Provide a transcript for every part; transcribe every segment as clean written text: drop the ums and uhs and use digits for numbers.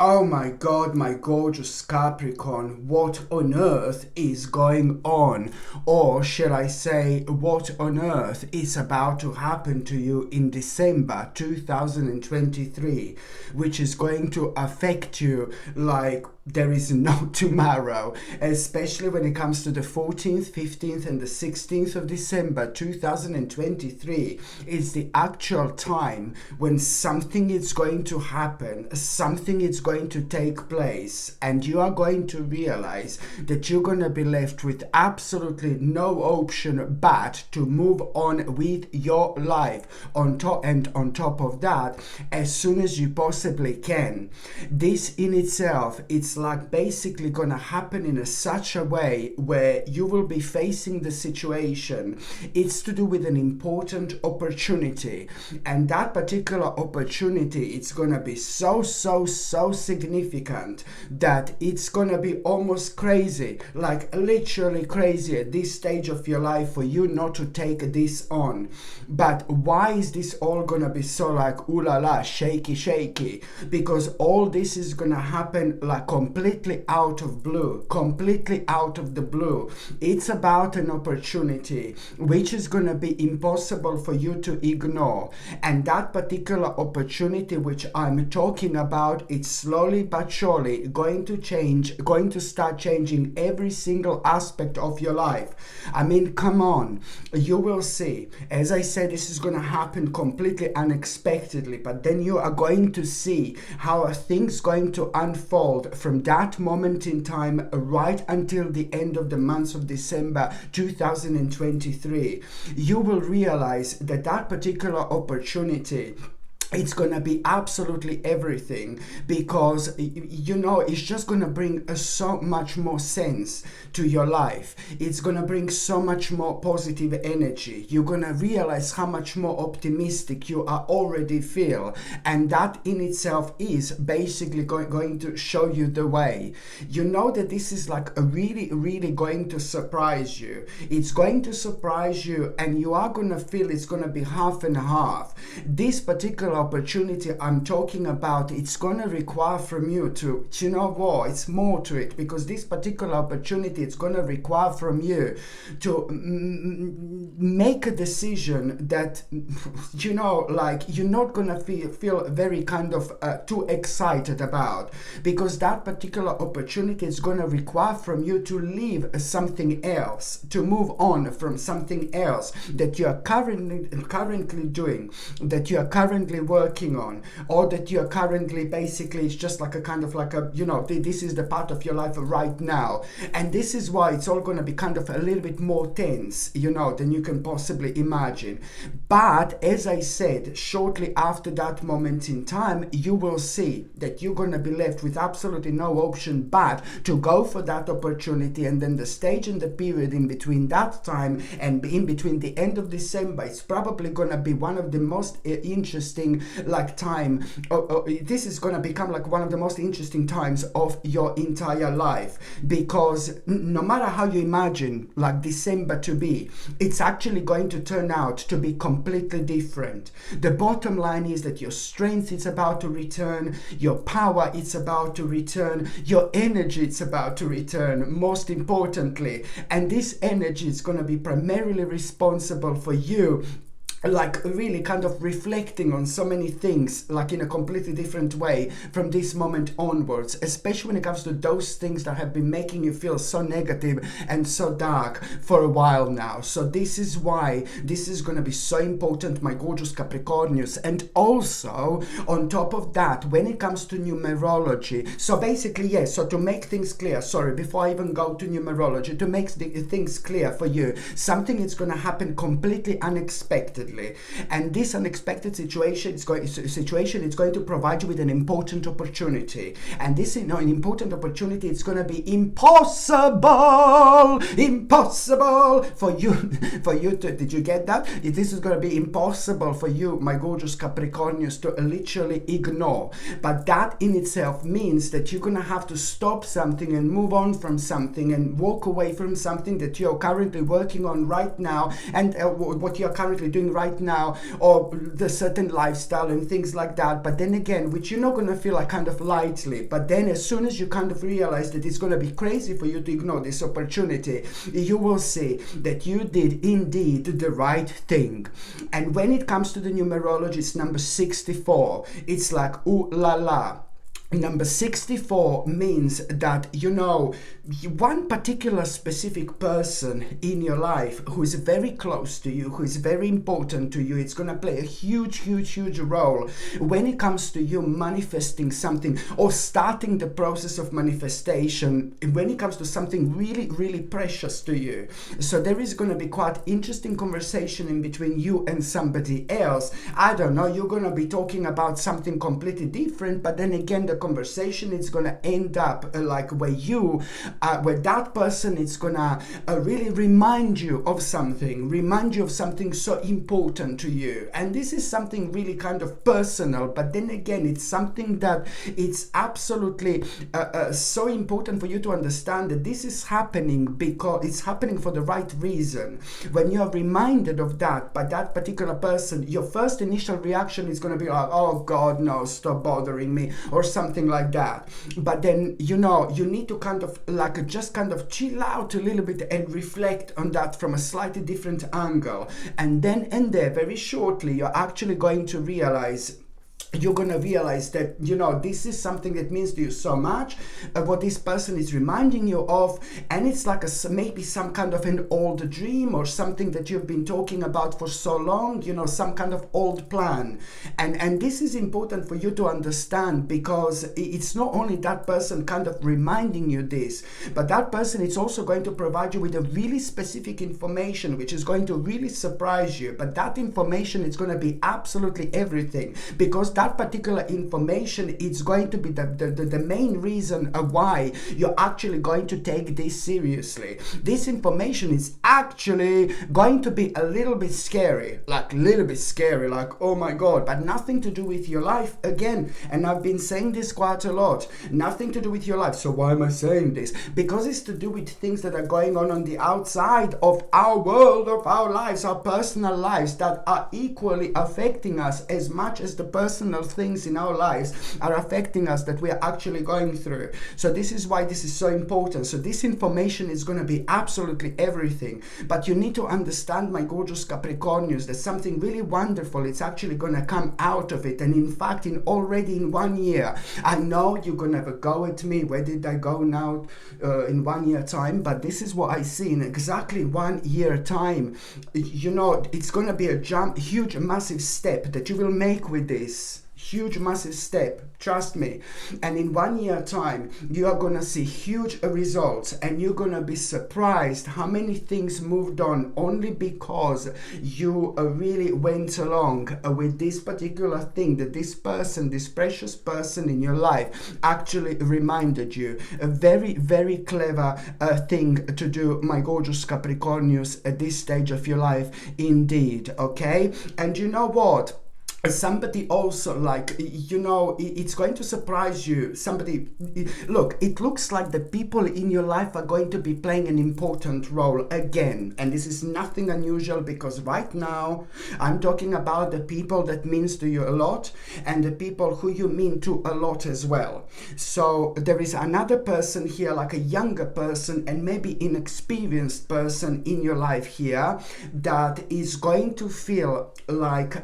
Oh my God, my gorgeous Capricorn, what on earth is going on? Or shall I say, what on earth is about to happen to you in December 2023, which is going to affect you like there is no tomorrow, especially when it comes to the 14th, 15th, and the 16th of December 2023. Is the actual time when something is going to happen, something is going to take place, and you are going to realize that you're going to be left with absolutely no option but to move on with your life on top of that as soon as you possibly can. This in itself, it's like basically gonna happen in such a way where you will be facing the situation. It's to do with an important opportunity, and that particular opportunity, it's gonna be so significant that it's gonna be almost crazy, like literally crazy at this stage of your life for you not to take this on. But why is this all gonna be so like ooh la la, shaky? Because all this is gonna happen like completely out of the blue. It's about an opportunity which is gonna be impossible for you to ignore, and that particular opportunity which I'm talking about, it's slowly but surely going to start changing every single aspect of your life. I mean, come on, you will see. As I said, this is going to happen completely unexpectedly, but then you are going to see how things going to unfold from that moment in time right until the end of the month of December 2023. You will realize that that particular opportunity, it's going to be absolutely everything, because it's just going to bring so much more sense to your life. It's going to bring so much more positive energy. You're going to realize how much more optimistic you are already feel, and that in itself is basically going to show you the way. You know that this is like a really going to surprise you. It's going to surprise you, and you are going to feel it's going to be half and half. This particular opportunity I'm talking about, it's going to require from you to, you know what, it's more to it, because this particular opportunity, it's going to require from you to make a decision that, like you're not going to feel very kind of too excited about, because that particular opportunity is going to require from you to leave something else, to move on from something else that you are currently doing, that you are currently working on, or that you are currently basically, it's just like a kind of like a, this is the part of your life right now, and this is why it's all going to be kind of a little bit more tense, than you can possibly imagine. But as I said, shortly after that moment in time, you will see that you're going to be left with absolutely no option but to go for that opportunity. And then the stage and the period in between that time and in between the end of December, it's probably going to be one of the most interesting like time. This is going to become like one of the most interesting times of your entire life, because no matter how you imagine like December to be, it's actually going to turn out to be completely different. The bottom line is that your strength is about to return, your power is about to return, your energy is about to return, most importantly, and this energy is going to be primarily responsible for you like really kind of reflecting on so many things like in a completely different way from this moment onwards, especially when it comes to those things that have been making you feel so negative and so dark for a while now. So this is why this is going to be so important, my gorgeous Capricornius. And also on top of that, when it comes to numerology, so basically, yes, so to make things clear, sorry, before I even go to numerology, to make things clear for you, something is going to happen completely unexpected. And this unexpected situation is going to provide you with an important opportunity. And this, an important opportunity, it's going to be impossible for you to, did you get that? This is going to be impossible for you, my gorgeous Capricornius, to literally ignore. But that in itself means that you're going to have to stop something and move on from something and walk away from something that you're currently working on right now, and what you're currently doing right now, or the certain lifestyle and things like that. But then again, which you're not going to feel like kind of lightly, but then as soon as you kind of realize that it's going to be crazy for you to ignore this opportunity, you will see that you did indeed the right thing. And when it comes to the numerology, it's number 64. It's like, ooh la la. Number 64 means that, you know, one particular specific person in your life who is very close to you, who is very important to you, it's going to play a huge role when it comes to you manifesting something or starting the process of manifestation, when it comes to something really precious to you. So there is going to be quite interesting conversation in between you and somebody else. I don't know, you're going to be talking about something completely different, but then again, the conversation is going to end up like where that person is going to really remind you of something so important to you. And this is something really kind of personal, but then again, it's something that it's absolutely so important for you to understand that this is happening because it's happening for the right reason. When you are reminded of that by that particular person, your first initial reaction is going to be like, oh God, no, stop bothering me, or something like that. But then, you know, you need to kind of like just kind of chill out a little bit and reflect on that from a slightly different angle. And then and there, very shortly, you're actually going to realize that, you know, this is something that means to you so much, what this person is reminding you of, and it's like maybe some kind of an old dream or something that you've been talking about for so long, you know, some kind of old plan. And this is important for you to understand, because it's not only that person kind of reminding you this, but that person is also going to provide you with a really specific information which is going to really surprise you. But that information is going to be absolutely everything, because that particular information is going to be the main reason why you're actually going to take this seriously. This information is actually going to be a little bit scary, like oh my God, but nothing to do with your life again. And I've been saying this quite a lot, nothing to do with your life. So why am I saying this? Because it's to do with things that are going on the outside of our world, of our lives, our personal lives, that are equally affecting us as much as the personal things in our lives are affecting us that we are actually going through. So this is why this is so important. So this information is going to be absolutely everything, but you need to understand, my gorgeous Capricornians, that something really wonderful it's actually going to come out of it. And in fact, already in 1 year, I know you're going to have a go at me, where did I go now in 1 year time, but this is what I see in exactly 1 year time. You know, it's going to be a huge massive step that you will make with this. Huge massive step, trust me. And in 1 year time, you are gonna see huge results, and you're gonna be surprised how many things moved on only because you really went along with this particular thing that this person, this precious person in your life actually reminded you. A very clever thing to do, my gorgeous Capricornius, at this stage of your life indeed. Okay, and you know what? Somebody also, like, you know, it's going to surprise you. Look, it looks like the people in your life are going to be playing an important role again. And this is nothing unusual, because right now I'm talking about the people that means to you a lot, and the people who you mean to a lot as well. So there is another person here, like a younger person and maybe inexperienced person in your life here, that is going to feel like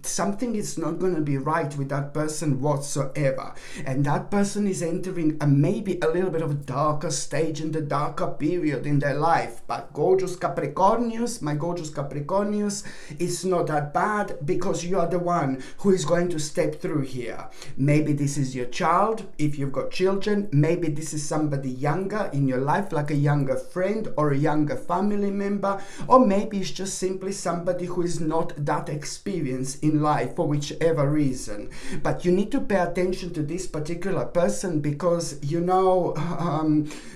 something is not going to be right with that person whatsoever. And that person is entering maybe a little bit of a darker stage, in the darker period in their life. But gorgeous Capricornius, my gorgeous Capricornius, it's not that bad, because you are the one who is going to step through here. Maybe this is your child, if you've got children. Maybe this is somebody younger in your life, like a younger friend or a younger family member. Or maybe it's just simply somebody who is not that experienced in life, life for whichever reason. But you need to pay attention to this particular person because,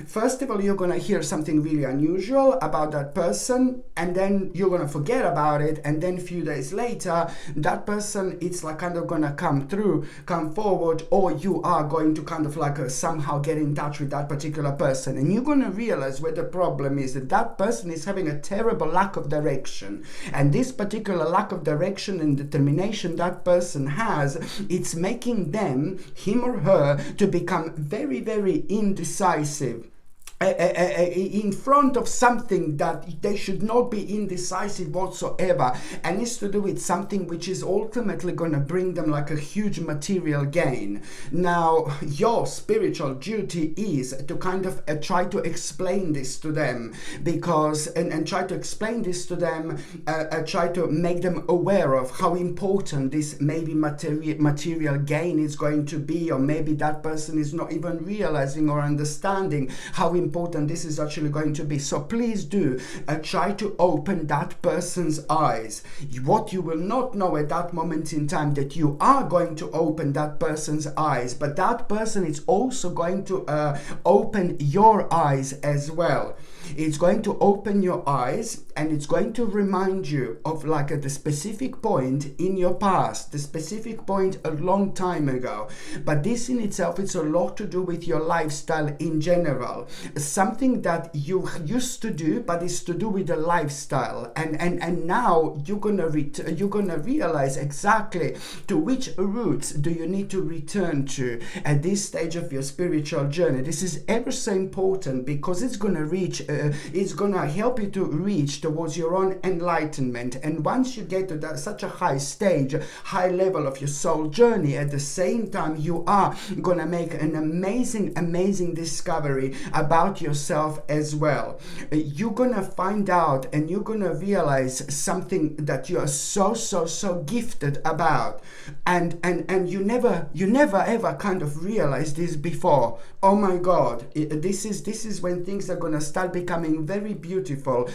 first of all, you're going to hear something really unusual about that person, and then you're going to forget about it, and then a few days later, that person, it's like kind of going to come forward, or you are going to kind of like somehow get in touch with that particular person, and you're going to realize where the problem is, that person is having a terrible lack of direction, and this particular lack of direction and determination that person has, it's making him or her, to become very, very indecisive in front of something that they should not be indecisive whatsoever, and it's to do with something which is ultimately going to bring them like a huge material gain. Now, your spiritual duty is to kind of try to explain this to them, because and try to explain this to them, try to make them aware of how important this maybe material gain is going to be, or maybe that person is not even realizing or understanding how important this is actually going to be. So please do try to open that person's eyes. What you will not know at that moment in time, that you are going to open that person's eyes, but that person is also going to open your eyes as well. It's going to open your eyes, and it's going to remind you of like the specific point in your past, the specific point a long time ago. But this in itself, it's a lot to do with your lifestyle in general. Something that you used to do, but it's to do with the lifestyle. And now you're gonna realize exactly to which roots do you need to return to at this stage of your spiritual journey. This is ever so important, because it's gonna help you to reach towards your own enlightenment. And once you get to such a high stage, high level of your soul journey, at the same time you are gonna make an amazing discovery about yourself as well. You're gonna find out, and you're gonna realize something that you are so gifted about, and you never ever kind of realized this before. Oh my God, this is when things are gonna start becoming very beautiful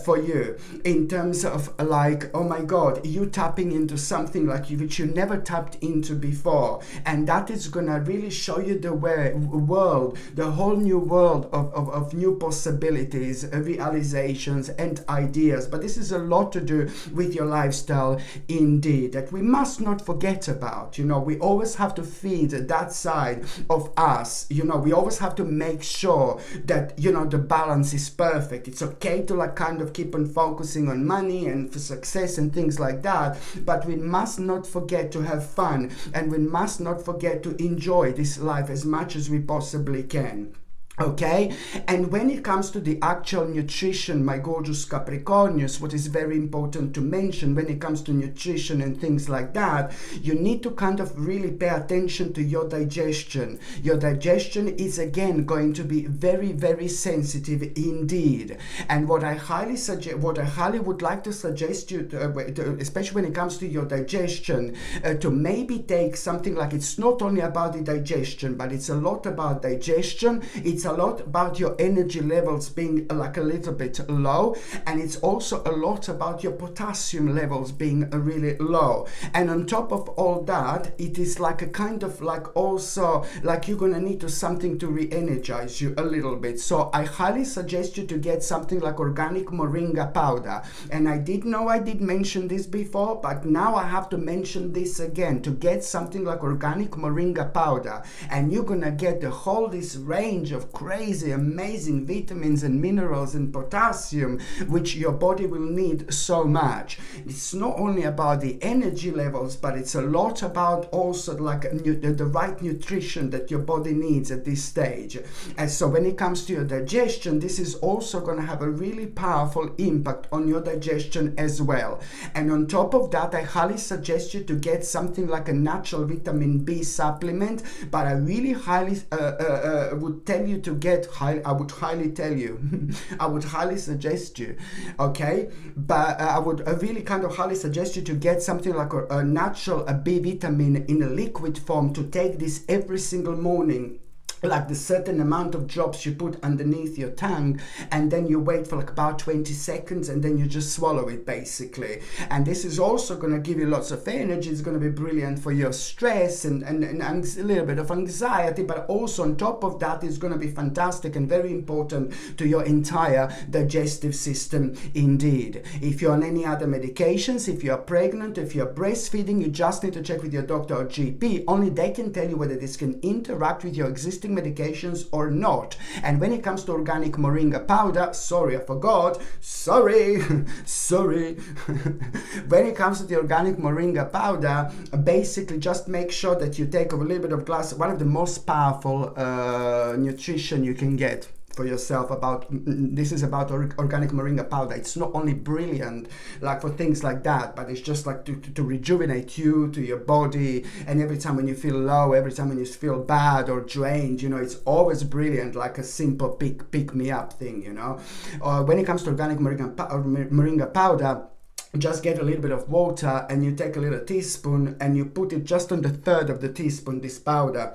for you, in terms of like, oh my God, you tapping into something like which you never tapped into before, and that is gonna really show you the world, the whole new world of new possibilities, realizations and ideas. But this is a lot to do with your lifestyle indeed, that we must not forget about. We always have to feed that side of us. We always have to make sure that the balance is perfect. It's okay to like kind of keep on focusing on money and for success and things like that, but we must not forget to have fun, and we must not forget to enjoy this life as much as we possibly can. Okay, and when it comes to the actual nutrition, my gorgeous Capricornius, what is very important to mention when it comes to nutrition and things like that, you need to kind of really pay attention to your digestion. Your digestion is again going to be very sensitive indeed. And what I highly would like to suggest you, especially when it comes to your digestion, to maybe take something like, it's not only about the digestion, but it's a lot about digestion. It's a lot about your energy levels being like a little bit low, and it's also a lot about your potassium levels being really low. And on top of all that, it is like a kind of like also like you're gonna need something to re-energize you a little bit. So I highly suggest you to get something like organic moringa powder. And I did mention this before, but now I have to mention this again, to get something like organic moringa powder, and you're gonna get this range of crazy amazing vitamins and minerals and potassium which your body will need so much. It's not only about the energy levels, but it's a lot about also like the right nutrition that your body needs at this stage. And so when it comes to your digestion, this is also going to have a really powerful impact on your digestion as well. And on top of that, I highly suggest you to get something like a natural vitamin B supplement, but I really highly would tell you to get I would highly suggest you, okay, but I would really kind of highly suggest you to get something like a natural B vitamin in a liquid form, to take this every single morning like the certain amount of drops you put underneath your tongue, and then you wait for like about 20 seconds, and then you just swallow it basically. And this is also going to give you lots of energy. It's going to be brilliant for your stress and a little bit of anxiety, but also on top of that, it's going to be fantastic and very important to your entire digestive system indeed. If you're on any other medications, if you're pregnant, if you're breastfeeding, you just need to check with your doctor or GP. Only they can tell you whether this can interact with your existing medications or not. And when it comes to organic moringa powder, sorry, I forgot. Sorry. When it comes to the organic moringa powder, basically just make sure that you take a little bit of glass. One of the most powerful nutrition you can get for yourself this is about organic moringa powder. It's not only brilliant like for things like that, but it's just like to rejuvenate you, to your body, and every time when you feel low, every time when you feel bad or drained, you know, it's always brilliant, like a simple pick me up thing, you know. When it comes to organic moringa powder, just get a little bit of water and you take a little teaspoon and you put it just on the third of the teaspoon, this powder.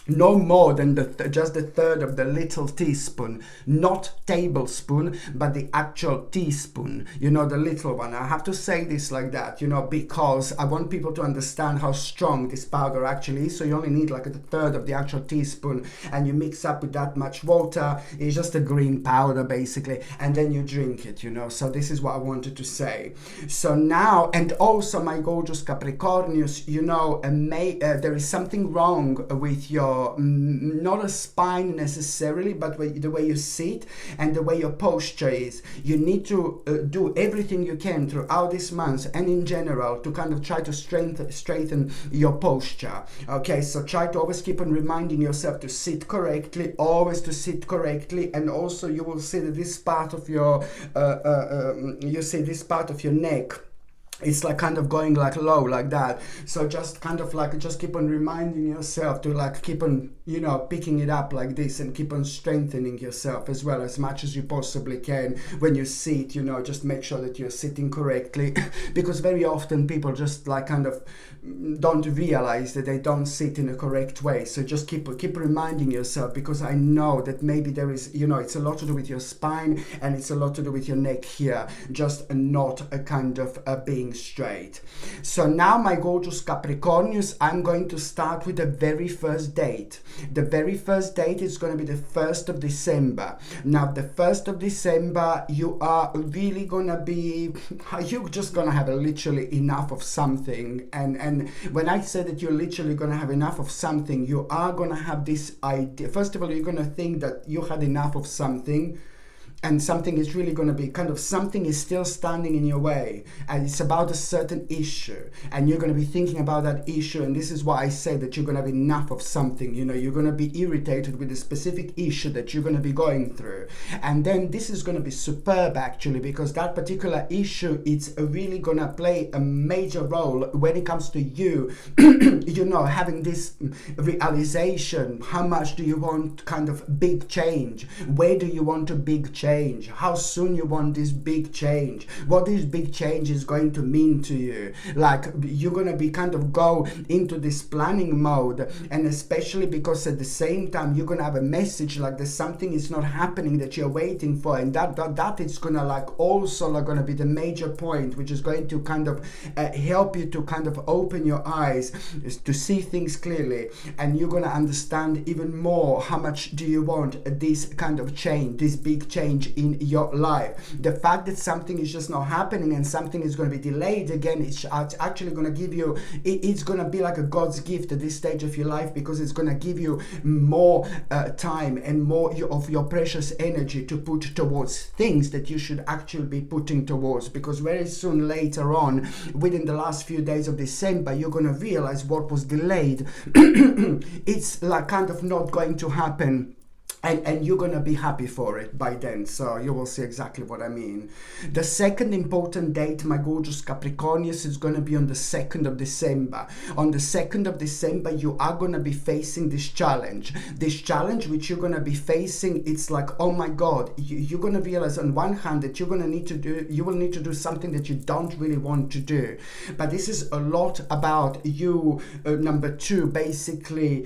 No more than just the third of the little teaspoon, not tablespoon, but the actual teaspoon, you know, the little one. I have to say this like that, you know, because I want people to understand how strong this powder actually is. So you only need like a third of the actual teaspoon, and you mix up with that much water. It's just a green powder basically, and then you drink it, you know. So this is what I wanted to say. So now, and also my gorgeous Capricornius, you know, there is something wrong with your not a spine necessarily, but the way you sit and the way your posture is. You need to do everything you can throughout this month and in general to kind of try to straighten your posture. Okay, so try to always keep on reminding yourself to sit correctly, always to sit correctly, and also you will see that this part of your neck, it's like kind of going like low like that. So just kind of like just keep on reminding yourself to like keep on, you know, picking it up like this, and keep on strengthening yourself as well as much as you possibly can. When you sit, you know, just make sure that you're sitting correctly because very often people just like kind of don't realize that they don't sit in a correct way. So just keep reminding yourself, because I know that maybe there is, you know, it's a lot to do with your spine and it's a lot to do with your neck here, just not a kind of being straight. So now my gorgeous Capricornius, I'm going to start with the very first date. The very first date is going to be the 1st of December. Now the 1st of December, you are really gonna be, you're just gonna have literally enough of something. And when I say that you're literally gonna have enough of something, you are gonna have this idea. First of all, you're gonna think that you had enough of something, and something is really going to be kind of, something is still standing in your way, and it's about a certain issue, and you're going to be thinking about that issue. And this is why I say that you're going to have enough of something, you know, you're going to be irritated with a specific issue that you're going to be going through. And then this is going to be superb actually, because that particular issue, it's really going to play a major role when it comes to you, you know, having this realization. How much do you want kind of big change? Where do you want a big change? How soon you want this big change? What this big change is going to mean to you? Like, you're going to be kind of go into this planning mode, and especially because at the same time you're going to have a message like there's something is not happening that you're waiting for, and that is going to like also like going to be the major point, which is going to kind of help you to kind of open your eyes to see things clearly, and you're going to understand even more how much do you want this kind of change, this big change in your life. The fact that something is just not happening and something is going to be delayed again, it's actually going to give you, it's going to be like a God's gift at this stage of your life, because it's going to give you more time and more of your precious energy to put towards things that you should actually be putting towards. Because very soon later on, within the last few days of December, you're going to realize what was delayed it's like kind of not going to happen And you're going to be happy for it by then, so you will see exactly what I mean. The second important date, my gorgeous Capricornians, is going to be on the 2nd of December. On the 2nd of December, you are going to be facing this challenge which you're going to be facing. It's like, oh my God, you're going to realize on one hand that you will need to do something that you don't really want to do, but this is a lot about you, number two, basically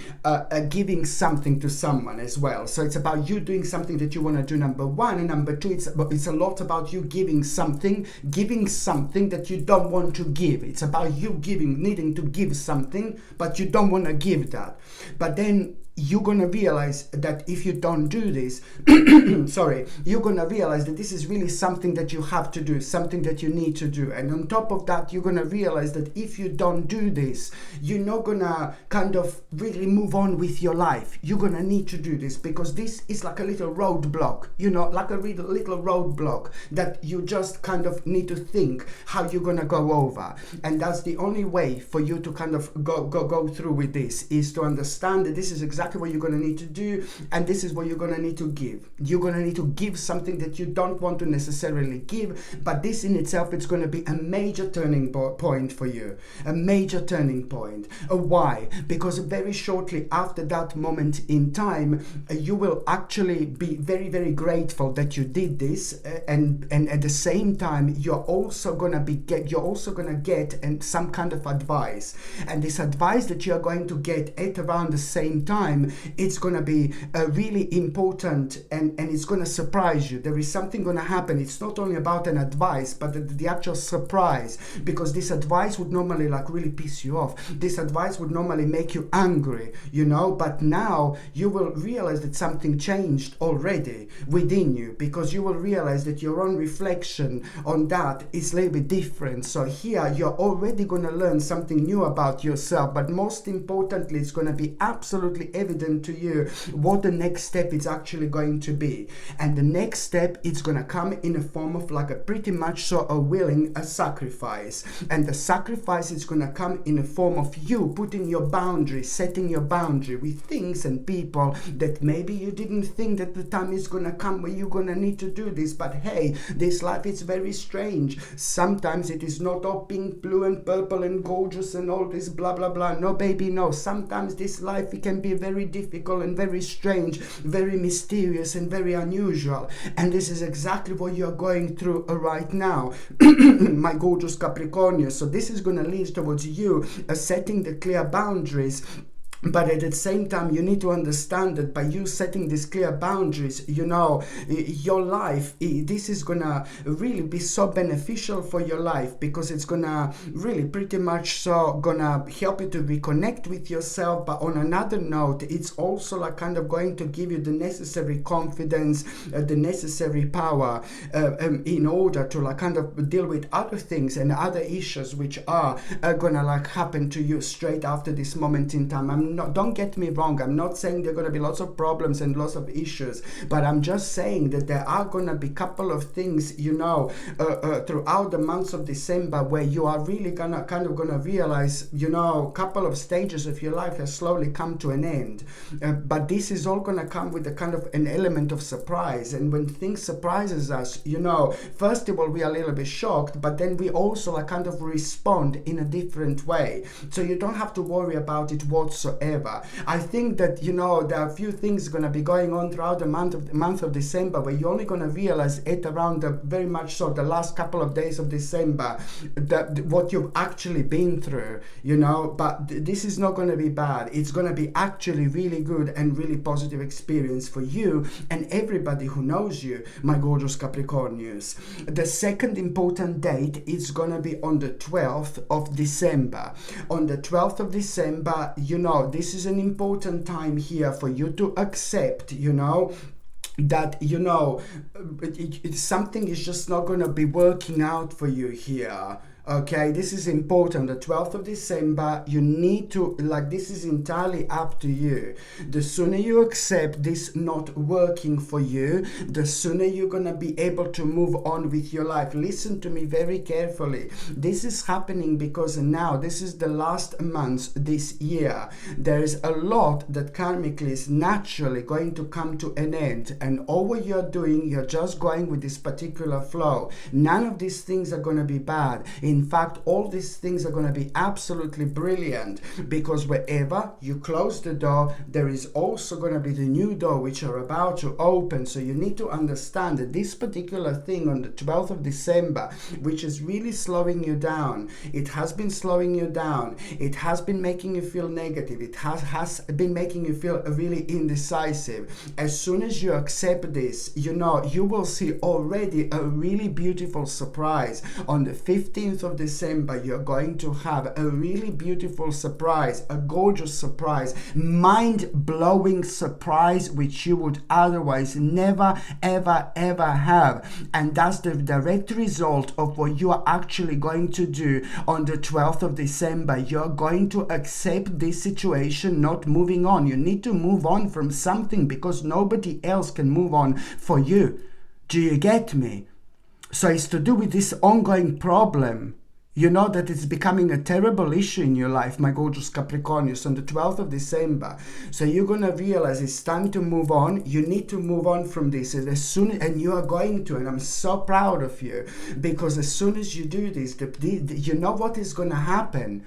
giving something to someone as well. So it's about you doing something that you want to do, number one, and number two, it's a lot about you giving something that you don't want to give. It's about you needing to give something, but you don't want to give that. But then you're going to realize that if you don't do this, you're going to realize that this is really something that you have to do, something that you need to do. And on top of that, you're going to realize that if you don't do this, you're not going to kind of really move on with your life. You're going to need to do this, because this is like a little roadblock, like a little roadblock that you just kind of need to think how you're going to go over. And that's the only way for you to kind of go through with this, is to understand that this is exactly what you're going to need to do, and this is what you're going to need to give. You're going to need to give something that you don't want to necessarily give, but this in itself, it's going to be a major turning point for you, a major turning point. Why? Because very shortly after that moment in time, you will actually be very, very grateful that you did this, and at the same time, you're also going to get some kind of advice, and this advice that you're going to get at around the same time, it's going to be really important, and it's going to surprise you. There is something going to happen. It's not only about an advice, but the actual surprise, because this advice would normally like really piss you off. This advice would normally make you angry, but now you will realize that something changed already within you, because you will realize that your own reflection on that is a little bit different. So here you're already going to learn something new about yourself, but most importantly, it's going to be absolutely evident to you what the next step is actually going to be. And the next step is going to come in a form of like a pretty much so a sacrifice. And the sacrifice is going to come in a form of you putting your boundary, setting your boundary with things and people that maybe you didn't think that the time is going to come where you're going to need to do this. But hey, this life is very strange. Sometimes it is not all pink, blue and purple and gorgeous and all this blah blah blah. No baby, no. Sometimes this life, it can be very difficult and very strange, very mysterious and very unusual. And this is exactly what you're going through right now, my gorgeous Capricornians. So this is going to lead towards you setting the clear boundaries. But at the same time, you need to understand that by you setting these clear boundaries, your life, this is going to really be so beneficial for your life, because it's going to really pretty much so going to help you to reconnect with yourself. But on another note, it's also like kind of going to give you the necessary confidence, the necessary power in order to like kind of deal with other things and other issues which are going to like happen to you straight after this moment in time. Don't get me wrong, I'm not saying there are going to be lots of problems and lots of issues, but I'm just saying that there are going to be a couple of things, throughout the months of December, where you are really going to realize, a couple of stages of your life has slowly come to an end. But this is all going to come with a kind of an element of surprise. And when things surprises us, first of all, we are a little bit shocked, but then we also like kind of respond in a different way. So you don't have to worry about it whatsoever. I think that there are a few things going to be going on throughout the month of December, where you're only going to realize it around very much so the last couple of days of December, that what you've actually been through, but this is not going to be bad. It's going to be actually really good and really positive experience for you and everybody who knows you, my gorgeous Capricornians. The second important date is going to be on the 12th of December. On the 12th of December, this is an important time here for you to accept, that something is just not going to be working out for you here. Okay, this is important. The 12th of December, you need to, like, this is entirely up to you. The sooner you accept this not working for you, the sooner you're gonna be able to move on with your life. Listen to me very carefully. This is happening because now this is the last month this year. There is a lot that karmically is naturally going to come to an end, and all what you're doing, you're just going with this particular flow. None of these things are going to be bad. In fact, all these things are going to be absolutely brilliant, because wherever you close the door, there is also going to be the new door which are about to open. So you need to understand that this particular thing on the 12th of December, which is really slowing you down, it has been slowing you down, it has been making you feel negative, it has been making you feel really indecisive. As soon as you accept this, you know, you will see already a really beautiful surprise. On the 15th of December, you're going to have a really beautiful surprise, a gorgeous surprise, mind-blowing surprise, which you would otherwise never, ever, ever have. And that's the direct result of what you are actually going to do on the 12th of December. You're going to accept this situation, not moving on. You need to move on from something because nobody else can move on for you. Do you get me? So it's to do with this ongoing problem. You know that it's becoming a terrible issue in your life, my gorgeous Capricornius, on the 12th of December. So you're going to realize it's time to move on. You need to move on from this and you are going to, and I'm so proud of you, because as soon as you do this, you know what is going to happen?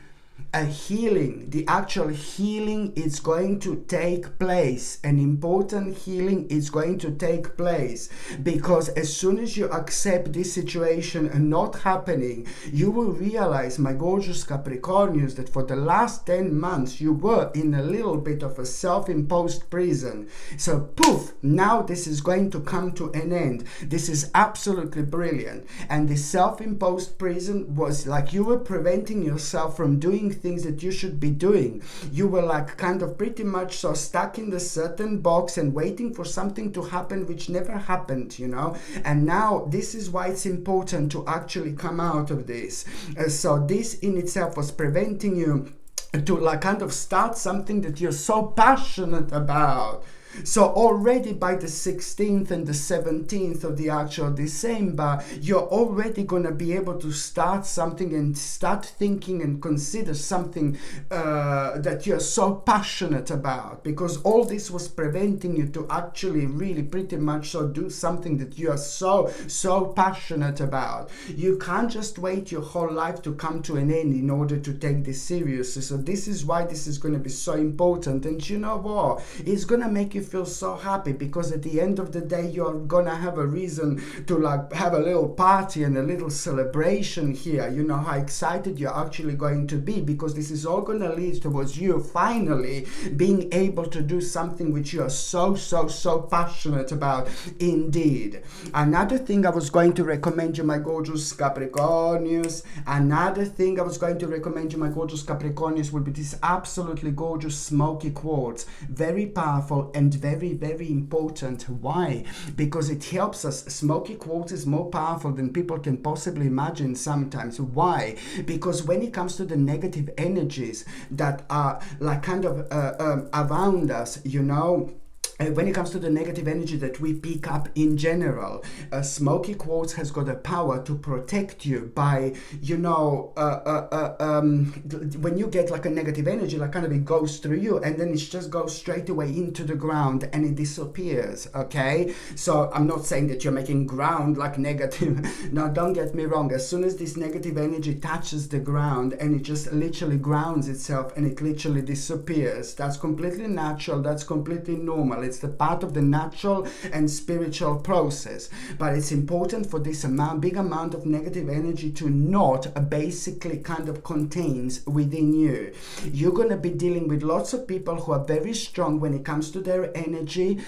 A healing, the actual healing is going to take place. An important healing is going to take place, because as soon as you accept this situation and not happening, you will realize, my gorgeous Capricornius, that for the last 10 months you were in a little bit of a self-imposed prison. So poof, now this is going to come to an end. This is absolutely brilliant. And the self-imposed prison was like you were preventing yourself from doing things that you should be doing. You were like kind of pretty much so stuck in the certain box and waiting for something to happen which never happened, you know. And now this is why it's important to actually come out of this. So this in itself was preventing you to like kind of start something that you're so passionate about. So already by the 16th and the 17th of the actual December, you're already going to be able to start something and start thinking and consider something that you're so passionate about, because all this was preventing you to actually really pretty much so do something that you are so passionate about. You can't just wait your whole life to come to an end in order to take this seriously. So this is why this is going to be so important. And you know what? It's going to make you feel so happy, because at the end of the day you're gonna have a reason to like have a little party and a little celebration here. You know how excited you're actually going to be, because this is all gonna lead towards you finally being able to do something which you are so passionate about indeed. Another thing I was going to recommend you, my gorgeous Capricornius, would be this absolutely gorgeous smoky quartz. Very powerful and very important. Why? Because it helps us. Smoky quartz is more powerful than people can possibly imagine sometimes. Why? Because when it comes to the negative energies that are like kind of around us, you know, when it comes to the negative energy that we pick up in general, smoky quartz has got a power to protect you by, you know, when you get like a negative energy, like kind of it goes through you and then it just goes straight away into the ground and it disappears, okay? So I'm not saying that you're making ground like negative. No, don't get me wrong. As soon as this negative energy touches the ground and it just literally grounds itself and it literally disappears, that's completely natural, that's completely normal. It's the part of the natural and spiritual process. But it's important for this big amount of negative energy to not basically kind of contains within you. You're going to be dealing with lots of people who are very strong when it comes to their energy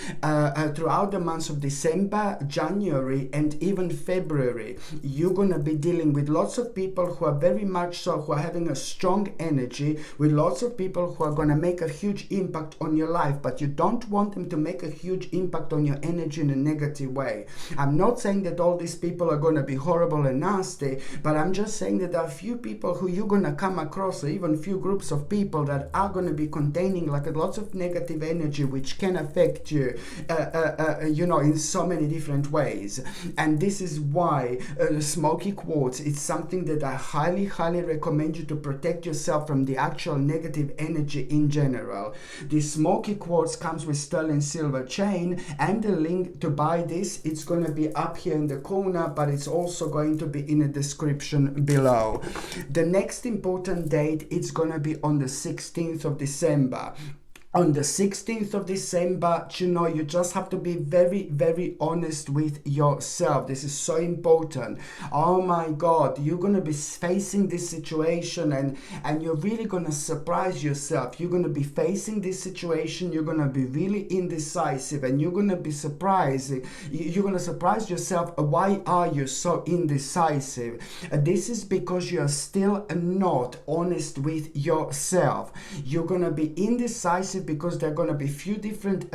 throughout the months of December, January, and even February. You're going to be dealing with lots of people who are very much so, who are having a strong energy, with lots of people who are going to make a huge impact on your life, but you don't want them to make a huge impact on your energy in a negative way. I'm not saying that all these people are going to be horrible and nasty, but I'm just saying that there are few people who you're going to come across, or even few groups of people that are going to be containing like lots of negative energy, which can affect you, in so many different ways. And this is why smoky quartz, it's something that I highly, highly recommend you to protect yourself from the actual negative energy in general. The smoky quartz comes with sterling silver chain, and the link to buy this, it's going to be up here in the corner, but it's also going to be in the description below. The next important date, it's going to be on the 16th of December. On the 16th of December, you just have to be very, very honest with yourself. This is so important. Oh my God, you're going to be facing this situation, and you're really going to surprise yourself. You're going to be facing this situation. You're going to be really indecisive, and you're going to be surprised. You're going to surprise yourself. Why are you so indecisive? This is because you're still not honest with yourself. You're going to be indecisive because there are going to be few different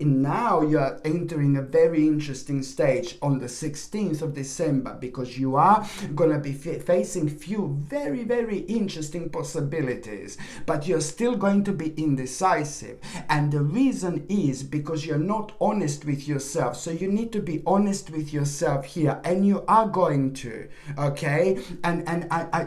now you are entering a very interesting stage on the 16th of December, because you are going to be facing few very, very interesting possibilities, but you're still going to be indecisive. And the reason is because you're not honest with yourself. So you need to be honest with yourself here, and you are going to, okay? And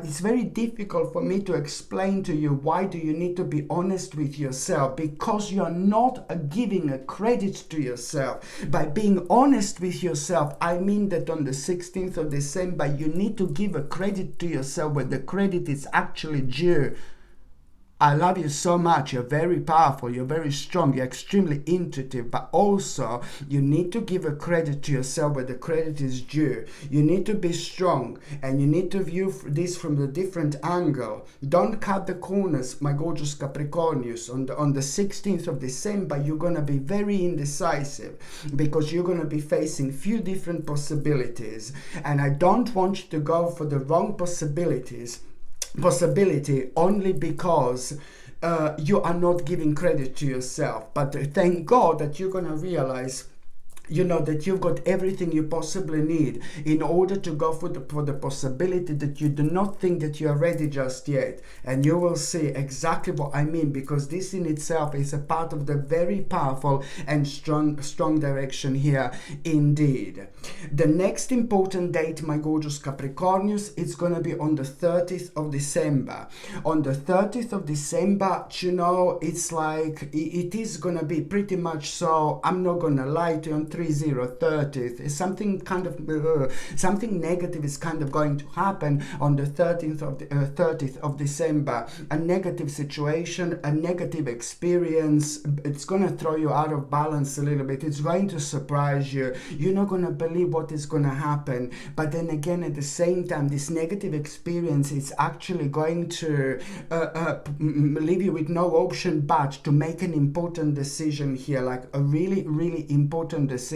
it's very difficult for me to explain to you why do you need to be honest with yourself, because you are not giving a credit to yourself. By being honest with yourself, I mean that on the 16th of December, you need to give a credit to yourself where the credit is actually due. I love you so much. You're very powerful. You're very strong. You're extremely intuitive. But also, you need to give a credit to yourself where the credit is due. You need to be strong, and you need to view this from a different angle. Don't cut the corners, my gorgeous Capricornius. On the 16th of December, you're going to be very indecisive, because you're going to be facing few different possibilities. And I don't want you to go for the wrong possibility only because you are not giving credit to yourself. But thank God that you're going to realize that you've got everything you possibly need in order to go for the possibility that you do not think that you are ready just yet. And you will see exactly what I mean, because this in itself is a part of the very powerful and strong direction here indeed. The next important date, my gorgeous Capricornius, it's going to be on the 30th of December. On the 30th of December, it's like it is going to be pretty much so. I'm not going to lie to you. 30th, something kind of something negative is kind of going to happen on the 30th of December. A negative situation, a negative experience. It's going to throw you out of balance a little bit. It's going to surprise you. You're not going to believe what is going to happen. But then again, at the same time, this negative experience is actually going to leave you with no option but to make an important decision here, like a really, really important decision.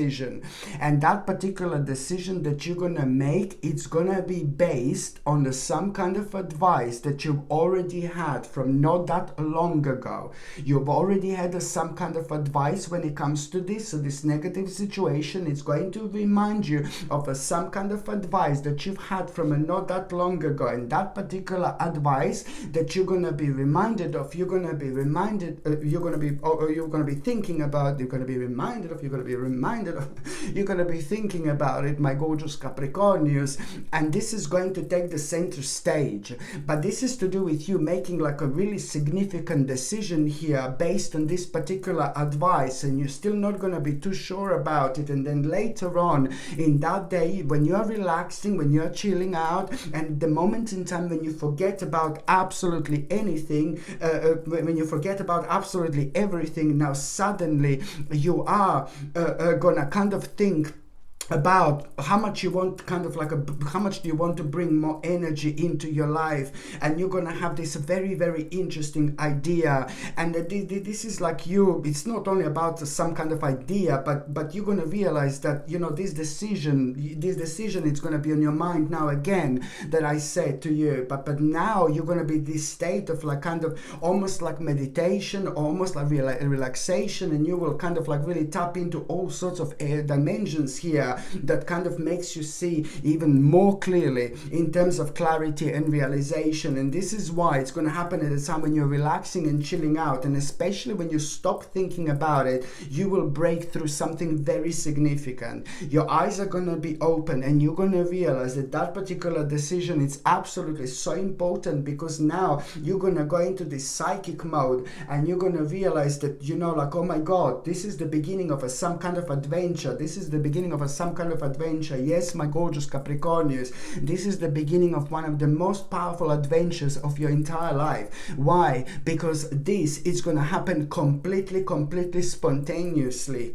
And that particular decision that you're gonna make, it's gonna be based on some kind of advice that you've already had from not that long ago. You've already had some kind of advice when it comes to this. So this negative situation is going to remind you of some kind of advice that you've had from not that long ago. And that particular advice that you're gonna be reminded of, you're gonna be thinking about, you're gonna be thinking about it, my gorgeous Capricornius, and this is going to take the center stage. But this is to do with you making like a really significant decision here based on this particular advice, and you're still not going to be too sure about it. And then later on in that day, when you're relaxing, when you're chilling out, and the moment in time when you forget about absolutely anything, when you forget about absolutely everything, now suddenly you are gonna kind of think about how much you want, kind of like how much do you want to bring more energy into your life, and you're gonna have this very, very interesting idea. And this is like it's not only about some kind of idea, but you're gonna realize that, you know, this decision is gonna be on your mind now again, that I said to you, but now you're gonna be this state of like kind of almost like meditation, almost like relaxation, and you will kind of like really tap into all sorts of dimensions here that kind of makes you see even more clearly in terms of clarity and realization. And this is why it's going to happen at a time when you're relaxing and chilling out, and especially when you stop thinking about it, you will break through something very significant. Your eyes are going to be open, and you're going to realize that that particular decision is absolutely so important, because now you're going to go into this psychic mode, and you're going to realize that, you know, like, oh my God, this is the beginning of some kind of adventure. This is the beginning of some kind of adventure. Yes, my gorgeous Capricornians, this is the beginning of one of the most powerful adventures of your entire life. Why? Because this is going to happen completely spontaneously,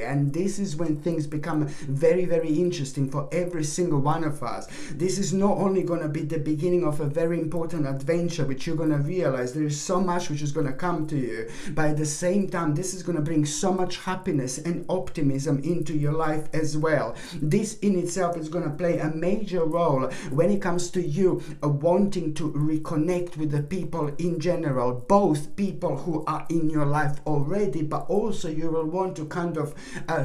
and this is when things become very, very interesting for every single one of us. This is not only going to be the beginning of a very important adventure, which you're going to realize there is so much which is going to come to you, but at the same time, this is going to bring so much happiness and optimism into your life as well. This in itself is going to play a major role when it comes to you wanting to reconnect with the people in general, both people who are in your life already, but also you will want to kind of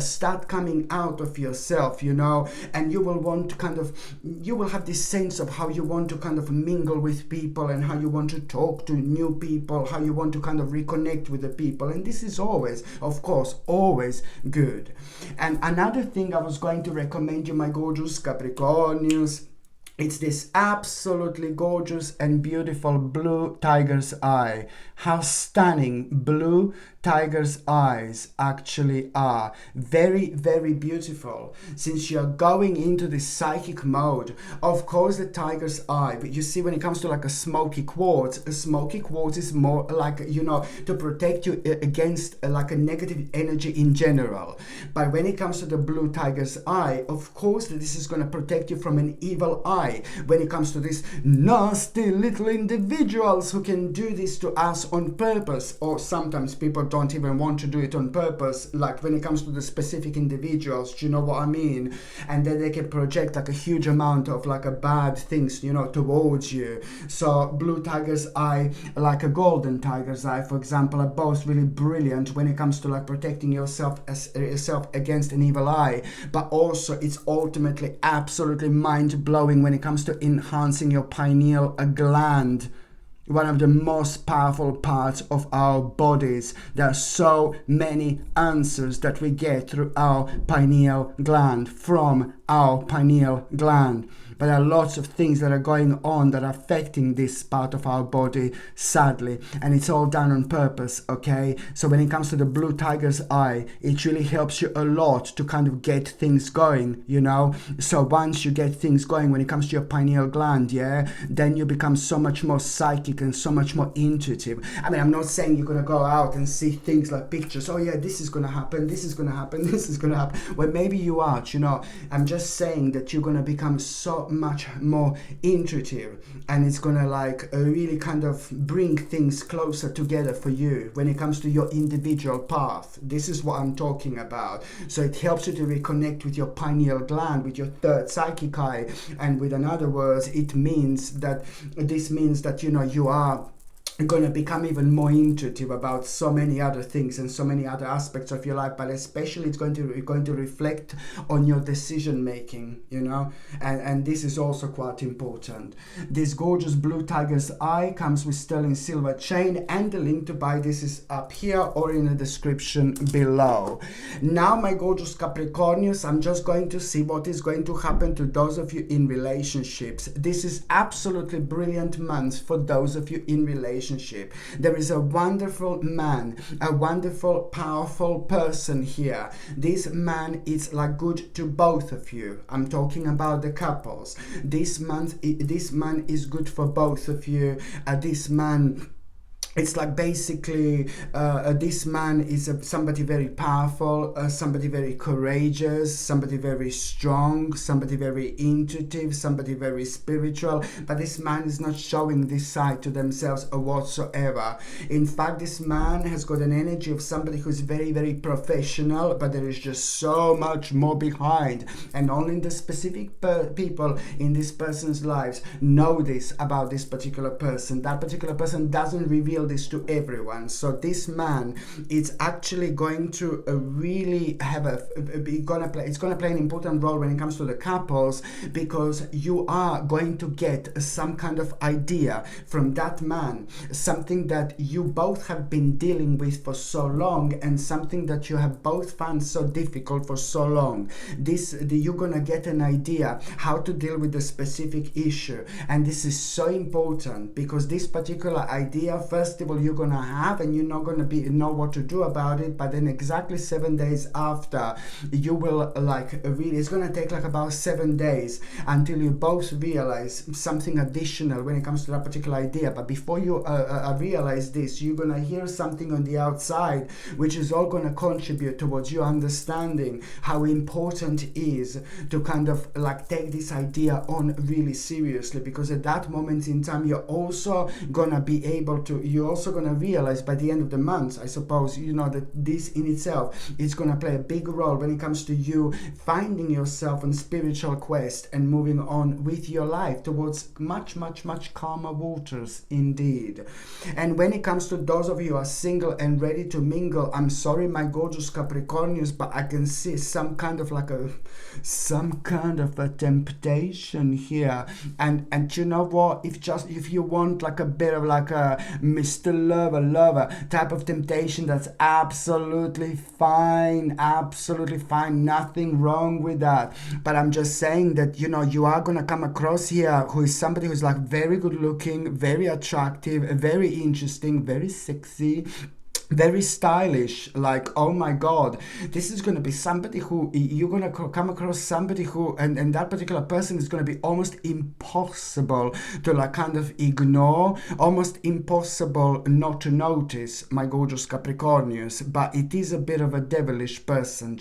start coming out of yourself, you know, and you will want to kind of, you will have this sense of how you want to kind of mingle with people, and how you want to talk to new people, how you want to kind of reconnect with the people. And this is always, of course, always good. And another thing I was going to recommend you, my gorgeous Capricornians, it's this absolutely gorgeous and beautiful blue tiger's eye. How stunning blue tiger's eyes actually are. Very, very beautiful. Since you're going into this psychic mode, of course the tiger's eye, but you see, when it comes to like a smoky quartz is more like, you know, to protect you against like a negative energy in general. But when it comes to the blue tiger's eye, of course this is going to protect you from an evil eye. When it comes to these nasty little individuals who can do this to us on purpose, or sometimes people don't even want to do it on purpose, like when it comes to the specific individuals, do you know what I mean? And then they can project like a huge amount of like a bad things, you know, towards you. So blue tiger's eye, like a golden tiger's eye, for example, are both really brilliant when it comes to like protecting yourself against an evil eye. But also it's ultimately absolutely mind-blowing when it comes to enhancing your pineal gland, one of the most powerful parts of our bodies. There are so many answers that we get through our pineal gland, from our pineal gland. But there are lots of things that are going on that are affecting this part of our body, sadly, and it's all done on purpose, okay? So when it comes to the blue tiger's eye, it really helps you a lot to kind of get things going, you know? So once you get things going when it comes to your pineal gland, yeah, then you become so much more psychic and so much more intuitive. I mean, I'm not saying you're gonna go out and see things like pictures, oh yeah, this is gonna happen, this is gonna happen, this is gonna happen. Well, maybe you are, you know. I'm just saying that you're gonna become so much more intuitive, and it's gonna like really kind of bring things closer together for you when it comes to your individual path. This is what I'm talking about. So it helps you to reconnect with your pineal gland, with your third psychic eye, and with another words, it means that you know, you are going to become even more intuitive about so many other things and so many other aspects of your life, but especially it's going to reflect on your decision making, you know, and this is also quite important. This gorgeous blue tiger's eye comes with sterling silver chain, and the link to buy this is up here or in the description below. Now, my gorgeous Capricornians, I'm just going to see what is going to happen to those of you in relationships. This is absolutely brilliant month for those of you in relationships. There is a wonderful man, a wonderful, powerful person here. This man is like good to both of you. I'm talking about the couples. This man is good for both of you. This man it's like basically this man is somebody very powerful, somebody very courageous, somebody very strong, somebody very intuitive, somebody very spiritual, but this man is not showing this side to themselves whatsoever. In fact, this man has got an energy of somebody who's very, very professional, but there is just so much more behind, and only the specific people in this person's lives know this about this particular person. That particular person doesn't reveal this to everyone. So this man is actually going to really have it's gonna play an important role when it comes to the couples, because you are going to get some kind of idea from that man, something that you both have been dealing with for so long, and something that you have both found so difficult for so long. You're gonna get an idea how to deal with the specific issue, and this is so important, because this particular idea, first of all, you're gonna have, and you're not gonna know what to do about it, but then exactly 7 days after, you will really, it's gonna take like about 7 days until you both realize something additional when it comes to that particular idea. But before you realize this, you're gonna hear something on the outside, which is all gonna contribute towards you understanding how important it is to kind of like take this idea on really seriously, because at that moment in time, you're also gonna realize by the end of the month, I suppose, that this in itself is gonna play a big role when it comes to you finding yourself on spiritual quest and moving on with your life towards much, much, much calmer waters indeed. And when it comes to those of you who are single and ready to mingle, I'm sorry, my gorgeous Capricornians, but I can see some kind of a temptation here. And you know what? If you want like a bit of like a Mr. Lover type of temptation, that's absolutely fine, nothing wrong with that. But I'm just saying that you are gonna come across here who is somebody who's like very good looking, very attractive, very interesting, very sexy, very stylish. Like, oh my god, this is going to be somebody who you're going to come across, somebody who and that particular person is going to be almost impossible to like kind of ignore, almost impossible not to notice, my gorgeous Capricornius. But it is a bit of a devilish person,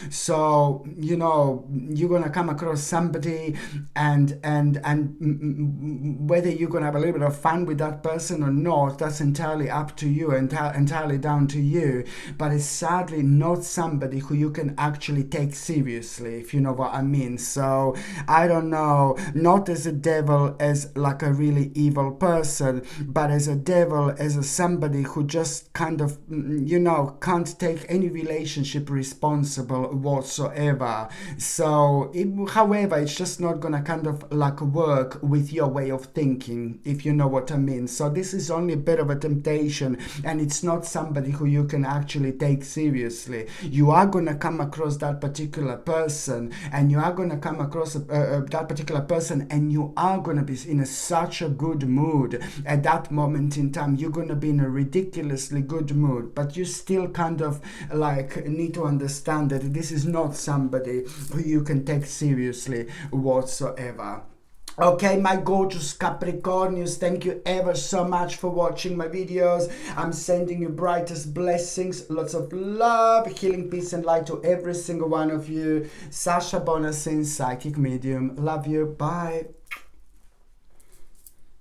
so you're going to come across somebody, and whether you're going to have a little bit of fun with that person or not, that's entirely up to you, entirely down to you. But it's sadly not somebody who you can actually take seriously, if you know what I mean. So I don't know, not as a devil, as like a really evil person, but as a devil, as somebody who just kind of can't take any relationship responsible whatsoever. So however, it's just not gonna kind of like work with your way of thinking, if you know what I mean. So this is only a bit of a temptation, and it's not somebody who you can actually take seriously. You are going to come across that particular person, and you are going to come across that particular person, and you are going to be in such a good mood at that moment in time. You're going to be in a ridiculously good mood, but you still kind of like need to understand that this is not somebody who you can take seriously whatsoever. Okay, my gorgeous Capricornius, thank you ever so much for watching my videos. I'm sending you brightest blessings, lots of love, healing, peace and light to every single one of you. Sasha Bonasin, psychic medium. Love you. Bye.